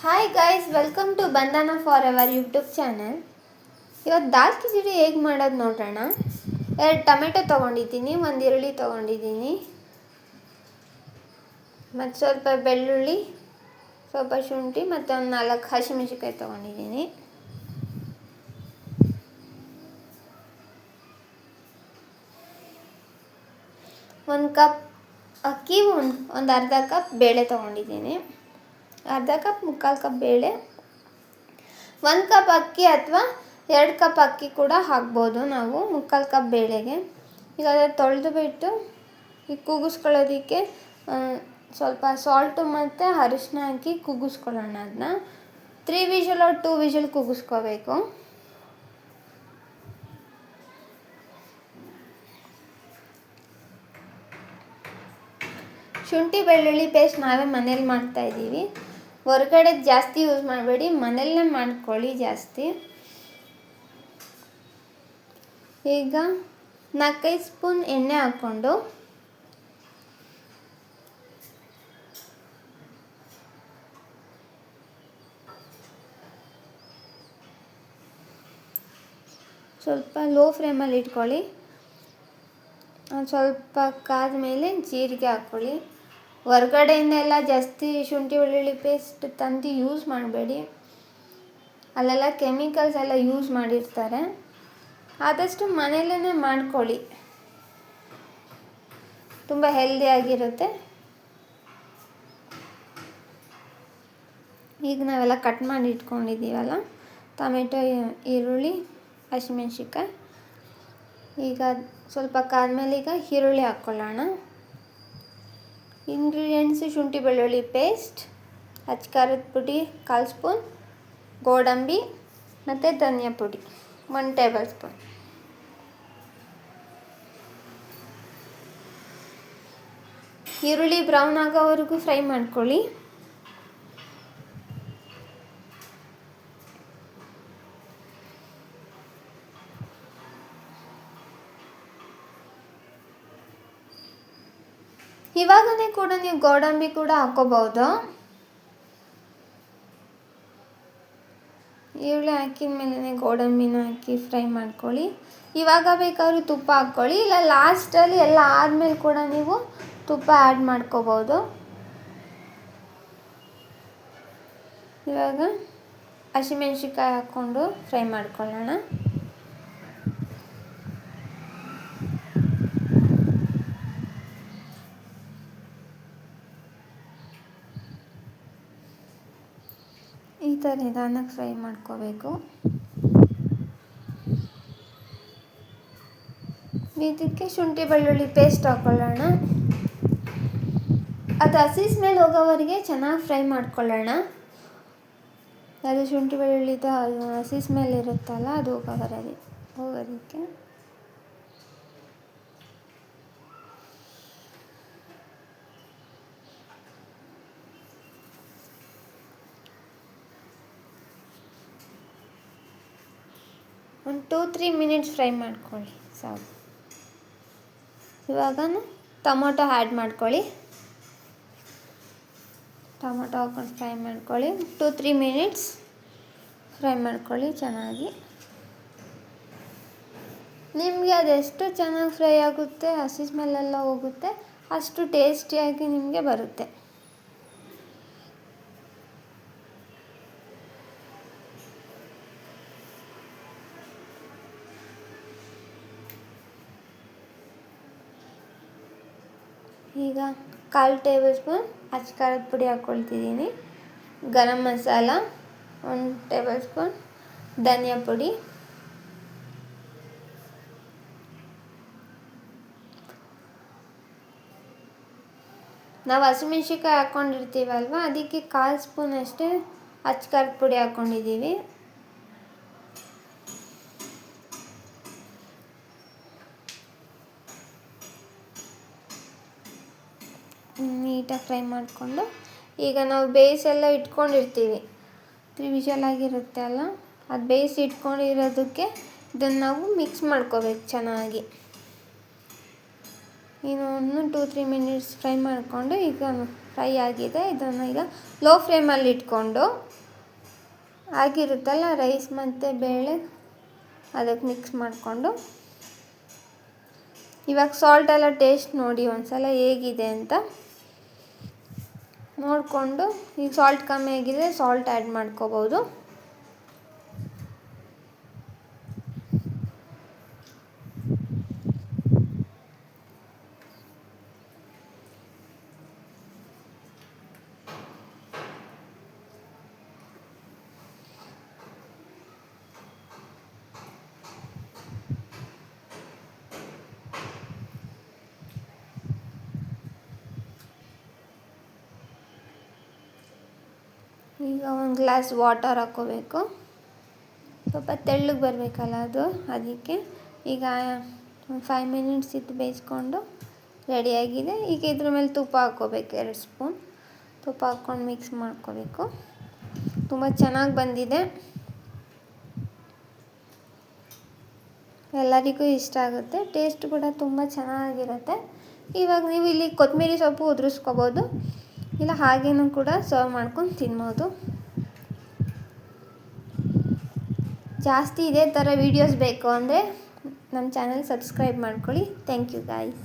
Hi guys, welcome to ಬಂಧನ for ever YouTube channel. ಇವತ್ತು ದಾಲ್ ಕಿಚಡಿ ಹೇಗೆ ಮಾಡೋದು ನೋಡೋಣ. 2 ಟೊಮೆಟೊ ತೊಗೊಂಡಿದ್ದೀನಿ, 1 ಈರುಳ್ಳಿ ತೊಗೊಂಡಿದ್ದೀನಿ, ಮತ್ತು ಸ್ವಲ್ಪ ಬೆಳ್ಳುಳ್ಳಿ, ಸ್ವಲ್ಪ ಶುಂಠಿ ಮತ್ತು ಒಂದು 4 ಹಸಿಮೆಣಸಿನ್ಕಾಯಿ ತೊಗೊಂಡಿದ್ದೀನಿ. ಒಂದು ಕಪ್ ಅಕ್ಕಿ, ಒಂದು ಅರ್ಧ ಕಪ್ ಬೇಳೆ ತೊಗೊಂಡಿದ್ದೀನಿ. ಅರ್ಧ ಕಪ್, ಮುಕ್ಕಾಲು ಕಪ್ ಬೇಳೆ, 1 ಕಪ್ ಅಕ್ಕಿ ಅಥವಾ 2 ಕಪ್ ಅಕ್ಕಿ ಕೂಡ ಹಾಕ್ಬೋದು ನಾವು ಮುಕ್ಕಾಲು ಕಪ್ ಬೇಳೆಗೆ. ಈಗ ಅದನ್ನು ತೊಳೆದುಬಿಟ್ಟು ಈಗ ಕೂಗಿಸ್ಕೊಳ್ಳೋದಕ್ಕೆ ಸ್ವಲ್ಪ ಸಾಲ್ಟು ಮತ್ತು ಅರಿಶಿನ ಹಾಕಿ ಕೂಗಿಸ್ಕೊಳ್ಳೋಣ. ಅದನ್ನ 3 ವಿಷಲ್ 2 ವಿಷಲ್ ಕೂಗಿಸ್ಕೋಬೇಕು. ಶುಂಠಿ ಬೆಳ್ಳುಳ್ಳಿ ಪೇಸ್ಟ್ ನಾವೇ ಮನೇಲಿ ಮಾಡ್ತಾಯಿದ್ದೀವಿ. ಹೊರಗಡೆ ಜಾಸ್ತಿ ಯೂಸ್ ಮಾಡಬೇಡಿ, ಮನೆಯಲ್ಲೇ ಮಾಡ್ಕೊಳ್ಳಿ ಜಾಸ್ತಿ. ಈಗ 4-5 ಸ್ಪೂನ್ ಎಣ್ಣೆ ಹಾಕ್ಕೊಂಡು ಸ್ವಲ್ಪ ಲೋ ಫ್ಲೇಮಲ್ಲಿ ಇಟ್ಕೊಳ್ಳಿ. ಸ್ವಲ್ಪ ಕಾದ ಮೇಲೆ ಜೀರಿಗೆ ಹಾಕ್ಕೊಳ್ಳಿ. ಹೊರಗಡೆಯಿಂದ ಎಲ್ಲ ಜಾಸ್ತಿ ಶುಂಠಿ ಬೆಳ್ಳುಳ್ಳಿ ಪೇಸ್ಟ್ ತಂದು ಯೂಸ್ ಮಾಡಬೇಡಿ, ಅಲ್ಲೆಲ್ಲ ಕೆಮಿಕಲ್ಸ್ ಎಲ್ಲ ಯೂಸ್ ಮಾಡಿರ್ತಾರೆ. ಆದಷ್ಟು ಮನೆಯಲ್ಲೇ ಮಾಡ್ಕೊಳ್ಳಿ, ತುಂಬ ಹೆಲ್ದಿಯಾಗಿರುತ್ತೆ. ಈಗ ನಾವೆಲ್ಲ ಕಟ್ ಮಾಡಿ ಇಟ್ಕೊಂಡಿದ್ದೀವಲ್ಲ ಟೊಮೆಟೊ, ಈರುಳ್ಳಿ, ಹಸಿಮೆಣ್ಸಿನ್ಕಾಯಿ, ಈಗ ಸ್ವಲ್ಪ ಕಾದ್ಮೇಲೆ ಈಗ ಈರುಳ್ಳಿ ಹಾಕ್ಕೊಳ್ಳೋಣ. ಇಂಗ್ರೀಡಿಯೆಂಟ್ಸು: ಶುಂಠಿ ಬೆಳ್ಳುಳ್ಳಿ ಪೇಸ್ಟ್, ಅಚ್ಕಾರದ ಪುಡಿ 1/4 ಸ್ಪೂನ್, ಗೋಡಂಬಿ ಮತ್ತು ಧನಿಯಾ ಪುಡಿ 1 ಟೇಬಲ್ ಸ್ಪೂನ್. ಈರುಳ್ಳಿ ಬ್ರೌನ್ ಆಗೋವರೆಗೂ ಫ್ರೈ ಮಾಡ್ಕೊಳ್ಳಿ. ಇವಾಗನೇ ಕೂಡ ನೀವು ಗೋಡಂಬಿ ಕೂಡ ಹಾಕ್ಕೋಬೋದು. ಈರುಳ್ಳಿ ಹಾಕಿದ ಮೇಲೆ ಗೋಡಂಬಿನ ಹಾಕಿ ಫ್ರೈ ಮಾಡ್ಕೊಳ್ಳಿ. ಇವಾಗ ಬೇಕಾದ್ರೂ ತುಪ್ಪ ಹಾಕ್ಕೊಳ್ಳಿ, ಇಲ್ಲ ಲಾಸ್ಟಲ್ಲಿ ಎಲ್ಲ ಆದಮೇಲೆ ಕೂಡ ನೀವು ತುಪ್ಪ ಆ್ಯಡ್ ಮಾಡ್ಕೋಬೋದು. ಇವಾಗ ಹಸಿಮೆಣ್ಸಿನ್ಕಾಯಿ ಹಾಕ್ಕೊಂಡು ಫ್ರೈ ಮಾಡ್ಕೊಳ್ಳೋಣ. ಈ ಥರ ನಿಧಾನಕ್ಕೆ ಫ್ರೈ ಮಾಡ್ಕೋಬೇಕು. ಇದಕ್ಕೆ ಶುಂಠಿ ಬೆಳ್ಳುಳ್ಳಿ ಪೇಸ್ಟ್ ಹಾಕ್ಕೊಳ್ಳೋಣ. ಅದು ಹಸಿ ಸ್ಮೆಲ್ ಹೋಗೋವರೆಗೆ ಚೆನ್ನಾಗಿ ಫ್ರೈ ಮಾಡ್ಕೊಳ್ಳೋಣ. ಅದು ಶುಂಠಿ ಬೆಳ್ಳುಳ್ಳಿದು ಹಸಿ ಸ್ಮೆಲ್ ಇರುತ್ತಲ್ಲ, ಅದು ಹೋಗೋದಕ್ಕೆ. ಒಂದು 2-3 ಮಿನಿಟ್ಸ್ ಫ್ರೈ ಮಾಡ್ಕೊಳ್ಳಿ ಸಾಕು. ಇವಾಗ ಟೊಮೊಟೊ ಆ್ಯಡ್ ಮಾಡ್ಕೊಳ್ಳಿ. ಟೊಮೊಟೊ ಹಾಕ್ಕೊಂಡು ಫ್ರೈ ಮಾಡ್ಕೊಳ್ಳಿ. 2-3 ಮಿನಿಟ್ಸ್ ಫ್ರೈ ಮಾಡ್ಕೊಳ್ಳಿ ಚೆನ್ನಾಗಿ. ನಿಮಗೆ ಅದೆಷ್ಟು ಚೆನ್ನಾಗಿ ಫ್ರೈ ಆಗುತ್ತೆ, ಹಸಿ ಸ್ಮೆಲ್ಲೆಲ್ಲ ಹೋಗುತ್ತೆ, ಅಷ್ಟು ಟೇಸ್ಟಿಯಾಗಿ ನಿಮಗೆ ಬರುತ್ತೆ. ಈಗ 1/4 ಟೇಬಲ್ ಸ್ಪೂನ್ ಅಚ್ಕಾರದ ಪುಡಿ ಹಾಕ್ಕೊಳ್ತಿದ್ದೀನಿ. ಗರಂ ಮಸಾಲ 1 ಟೇಬಲ್ ಸ್ಪೂನ್, ಧನಿಯಾ ಪುಡಿ, ನಾವು ಹಸಿಮೆಣ್ಸಿನ್ಕಾಯಿ ಹಾಕ್ಕೊಂಡಿರ್ತೀವಲ್ವ, ಅದಕ್ಕೆ 1/4 ಸ್ಪೂನ್ ಅಷ್ಟೇ ಅಚ್ಕಾರದ ಪುಡಿ ಹಾಕ್ಕೊಂಡಿದ್ದೀವಿ. ನೀಟಾಗಿ ಫ್ರೈ ಮಾಡಿಕೊಂಡು ಈಗ ನಾವು ಬೇಯಿಸೆಲ್ಲ ಇಟ್ಕೊಂಡಿರ್ತೀವಿ, 3 ವಿಷಲ್ ಆಗಿರುತ್ತೆ ಅಲ್ಲ, ಅದು ಬೇಯಿಸಿ ಇಟ್ಕೊಂಡಿರೋದಕ್ಕೆ ಇದನ್ನು ನಾವು ಮಿಕ್ಸ್ ಮಾಡ್ಕೋಬೇಕು ಚೆನ್ನಾಗಿ. ಇನ್ನೊಂದು 2-3 ಮಿನಿಟ್ಸ್ ಫ್ರೈ ಮಾಡಿಕೊಂಡು ಈಗ ಫ್ರೈ ಆಗಿದೆ. ಇದನ್ನು ಈಗ ಲೋ ಫ್ಲೇಮಲ್ಲಿ ಇಟ್ಕೊಂಡು ಆಗಿರುತ್ತಲ್ಲ ರೈಸ್ ಮತ್ತು ಬೇಳೆ ಅದಕ್ಕೆ ಮಿಕ್ಸ್ ಮಾಡಿಕೊಂಡು ಇವಾಗ ಸಾಲ್ಟ್ ಎಲ್ಲ ಟೇಸ್ಟ್ ನೋಡಿ ಒಂದ್ಸಲ ಹೇಗಿದೆ ಅಂತ ನೋಡಿಕೊಂಡು, ಈಗ ಸಾಲ್ಟ್ ಕಮ್ಮಿ ಆಗಿದೆ ಸಾಲ್ಟ್ ಆ್ಯಡ್ ಮಾಡ್ಕೋಬೋದು. ಈಗ ಒಂದು ಗ್ಲಾಸ್ ವಾಟರ್ ಹಾಕ್ಕೋಬೇಕು. ಸ್ವಲ್ಪ ತೆಳ್ಳಗೆ ಬರಬೇಕಲ್ಲ ಅದು, ಅದಕ್ಕೆ ಈಗ 5 ಮಿನಿಟ್ಸ್ ಇಟ್ಟು ಬೇಯಿಸ್ಕೊಂಡು ರೆಡಿಯಾಗಿದೆ. ಈಗ ಇದ್ರ ಮೇಲೆ ತುಪ್ಪ ಹಾಕ್ಕೋಬೇಕು. 2 ಸ್ಪೂನ್ ತುಪ್ಪ ಹಾಕ್ಕೊಂಡು ಮಿಕ್ಸ್ ಮಾಡ್ಕೋಬೇಕು. ತುಂಬ ಚೆನ್ನಾಗಿ ಬಂದಿದೆ, ಎಲ್ಲರಿಗೂ ಇಷ್ಟ ಆಗುತ್ತೆ. ಟೇಸ್ಟ್ ಕೂಡ ತುಂಬ ಚೆನ್ನಾಗಿರುತ್ತೆ. ಇವಾಗ ನೀವು ಇಲ್ಲಿ ಕೊತ್ತಂಬರಿ ಸೊಪ್ಪು ಉದುರಿಸ್ಕೋಬೋದು, ಇಲ್ಲ ಹಾಗೇನೂ ಕೂಡ ಸರ್ವ್ ಮಾಡ್ಕೊಂಡು ತಿನ್ಬೋದು. ಜಾಸ್ತಿ ಇದೇ ಥರ ವೀಡಿಯೋಸ್ ಬೇಕು ಅಂದರೆ ನಮ್ಮ ಚಾನಲ್ ಸಬ್ಸ್ಕ್ರೈಬ್ ಮಾಡ್ಕೊಳ್ಳಿ. Thank you guys.